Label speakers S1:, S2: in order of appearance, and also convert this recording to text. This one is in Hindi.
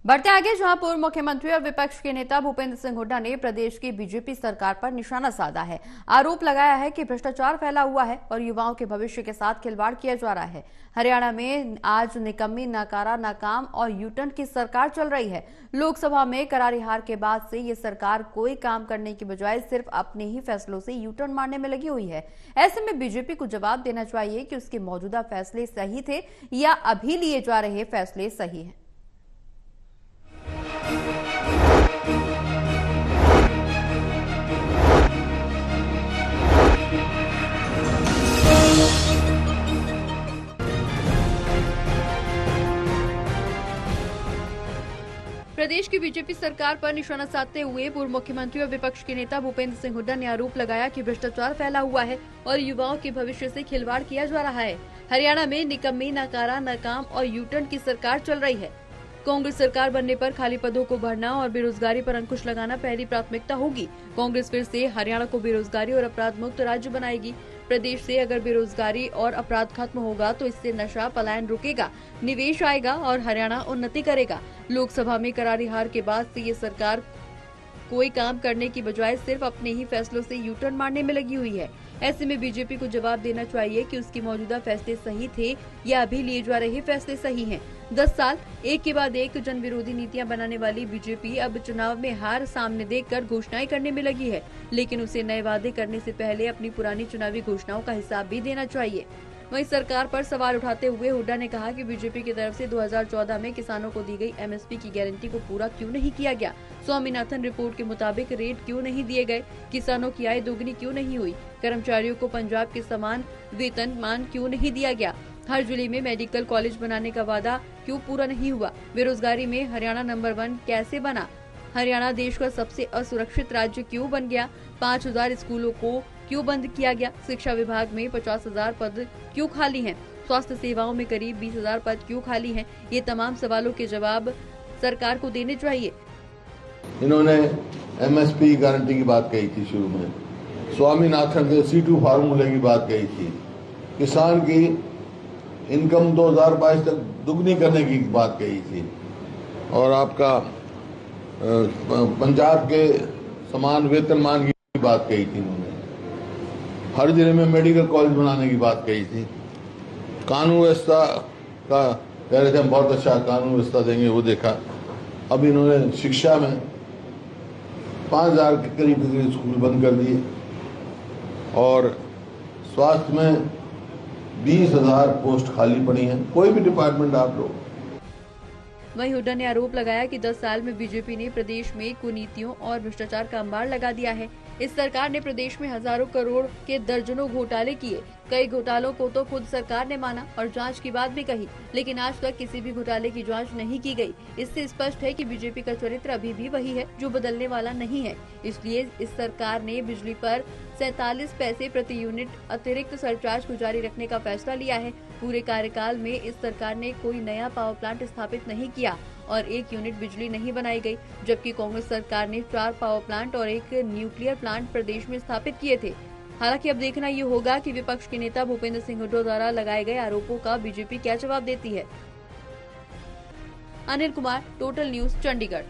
S1: बढ़ते आगे, जहां पूर्व मुख्यमंत्री और विपक्ष के नेता भूपेंद्र सिंह हुड्डा ने प्रदेश की बीजेपी सरकार पर निशाना साधा है। आरोप लगाया है कि भ्रष्टाचार फैला हुआ है और युवाओं के भविष्य के साथ खिलवाड़ किया जा रहा है। हरियाणा में आज निकम्मी, नाकारा, नाकाम और यूटर्न की सरकार चल रही है। लोकसभा में करारी हार के बाद से ये सरकार कोई काम करने की बजाय सिर्फ अपने ही फैसलों से यूटर्न मारने में लगी हुई है। ऐसे में बीजेपी को जवाब देना चाहिए कि उसके मौजूदा फैसले सही थे या अभी लिए जा रहे फैसले सही हैं। प्रदेश की बीजेपी सरकार पर निशाना साधते हुए पूर्व मुख्यमंत्री और विपक्ष के नेता भूपेंद्र सिंह हुड्डा ने आरोप लगाया कि भ्रष्टाचार फैला हुआ है और युवाओं के भविष्य से खिलवाड़ किया जा रहा है। हरियाणा में निकम्मी, नाकारा, नाकाम और यूटर्न की सरकार चल रही है। कांग्रेस सरकार बनने पर खाली पदों को भरना और बेरोजगारी पर अंकुश लगाना पहली प्राथमिकता होगी। कांग्रेस फिर से हरियाणा को बेरोजगारी और अपराध मुक्त राज्य बनाएगी। प्रदेश से अगर बेरोजगारी और अपराध खत्म होगा तो इससे नशा, पलायन रुकेगा, निवेश आएगा और हरियाणा उन्नति करेगा। लोकसभा में करारी हार के बाद से ये सरकार कोई काम करने की बजाय सिर्फ अपने ही फैसलों से यूटर्न मारने में लगी हुई है। ऐसे में बीजेपी को जवाब देना चाहिए कि उसके मौजूदा फैसले सही थे या अभी लिए जा रहे फैसले सही हैं। 10 साल एक के बाद एक जन विरोधी नीतियां बनाने वाली बीजेपी अब चुनाव में हार सामने देखकर घोषणाएं करने में लगी है, लेकिन उसे नए वादे करने से पहले अपनी पुरानी चुनावी घोषणाओं का हिसाब भी देना चाहिए। वहीं सरकार पर सवाल उठाते हुए हुड्डा ने कहा कि बीजेपी की तरफ से 2014 में किसानों को दी गई एमएसपी की गारंटी को पूरा क्यों नहीं किया गया। स्वामीनाथन रिपोर्ट के मुताबिक रेट क्यों नहीं दिए गए, किसानों की आय दोगुनी क्यों नहीं हुई, कर्मचारियों को पंजाब के समान वेतन मान क्यों नहीं दिया गया, हर जिले में मेडिकल कॉलेज बनाने का वादा क्यों पूरा नहीं हुआ, बेरोजगारी में हरियाणा नंबर 1 कैसे बना, हरियाणा देश का सबसे असुरक्षित राज्य क्यों बन गया, 5000 स्कूलों को क्यों बंद किया गया, शिक्षा विभाग में 50,000 पद क्यों खाली हैं, स्वास्थ्य सेवाओं में करीब 20,000 पद क्यों खाली हैं। ये तमाम सवालों के जवाब सरकार को देने चाहिए।
S2: इन्होंने एमएसपी गारंटी की बात कही थी, शुरू में स्वामीनाथन के C2 फार्मूले की बात कही थी, किसान की इनकम 2022 तक दुगनी करने की बात कही थी और आपका पंजाब के समान वेतनमान की बात कही थी। इन्होंने हर जिले में मेडिकल कॉलेज बनाने की बात कही थी। कानून व्यवस्था का कह रहे थे हम बहुत अच्छा कानून व्यवस्था देंगे, वो देखा। अब इन्होंने शिक्षा में 5,000 के करीब स्कूल बंद कर दिए और स्वास्थ्य में 20,000 पोस्ट खाली पड़ी हैं। कोई भी डिपार्टमेंट आप लो।
S1: वहीं हुड्डा ने आरोप लगाया कि 10 साल में बीजेपी ने प्रदेश में कुनीतियों और भ्रष्टाचार का अंबार लगा दिया है। इस सरकार ने प्रदेश में हजारों करोड़ के दर्जनों घोटाले किए। कई घोटालों को तो खुद सरकार ने माना और जांच की बात भी कही, लेकिन आज तक किसी भी घोटाले की जांच नहीं की गई। इससे स्पष्ट है कि बीजेपी का चरित्र अभी भी वही है जो बदलने वाला नहीं है। इसलिए इस सरकार ने बिजली पर 47 पैसे प्रति यूनिट अतिरिक्त सरचार्ज को जारी रखने का फैसला लिया है। पूरे कार्यकाल में इस सरकार ने कोई नया पावर प्लांट स्थापित नहीं किया और 1 यूनिट बिजली नहीं बनाई गई, जबकि कांग्रेस सरकार ने 4 पावर प्लांट और 1 न्यूक्लियर प्लांट प्रदेश में स्थापित किए थे। हालांकि अब देखना ये होगा कि विपक्ष के नेता भूपेंद्र सिंह हुड्डा द्वारा लगाए गए आरोपों का बीजेपी क्या जवाब देती है। Anil Kumar, total news, Chandigarh.